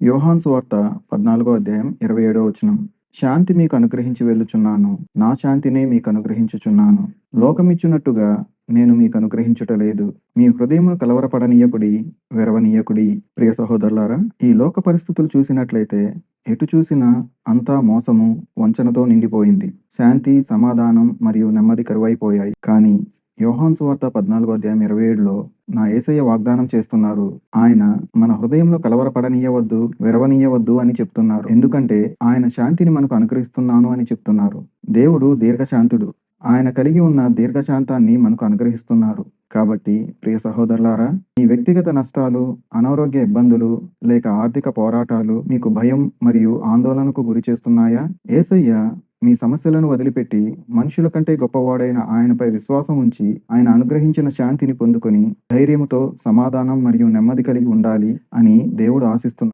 యోహాను సువార్త 14 అధ్యాయం 27 శాంతి మీకు అనుగ్రహించి వెళ్ళుచున్నాను, నా శాంతినే మీకు అనుగ్రహించుచున్నాను. లోకమిచ్చునట్టుగా నేను మీకు అనుగ్రహించుటలేదు. మీ హృదయమును కలవరపడనీయకుడి, వెరవనీయకుడి. ప్రియ సహోదరులారా, ఈ లోక పరిస్థితులు చూసినట్లయితే ఎటు చూసినా అంతా మోసము, వంచనతో నిండిపోయింది. శాంతి, సమాధానం మరియు నెమ్మది కరువైపోయాయి. కానీ యోహాను సువార్త 14 అధ్యాయం 27లో నా యేసయ్య వాగ్దానం చేస్తున్నారు. ఆయన మన హృదయంలో కలవరపడనీయవద్దు, వెరవనీయవద్దు అని చెప్తున్నారు. ఎందుకంటే ఆయన శాంతిని మనకు అనుగ్రహిస్తున్నాను అని చెప్తున్నారు. దేవుడు దీర్ఘశాంతుడు. ఆయన కలిగి ఉన్న దీర్ఘశాంతాన్ని మనకు అనుగ్రహిస్తున్నారు. కాబట్టి ప్రియ సహోదరులారా, మీ వ్యక్తిగత నష్టాలు, అనారోగ్య ఇబ్బందులు లేక ఆర్థిక పోరాటాలు మీకు భయం మరియు ఆందోళనకు గురి చేస్తున్నాయా? యేసయ్య మీ సమస్యలను వదిలిపెట్టి మనుషుల కంటే గొప్పవాడైన ఆయనపై విశ్వాసం ఉంచి ఆయన అనుగ్రహించిన శాంతిని పొందుకొని ధైర్యముతో సమాధానం మరియు నెమ్మది కలిగి ఉండాలి అని దేవుడు ఆశిస్తున్నారు.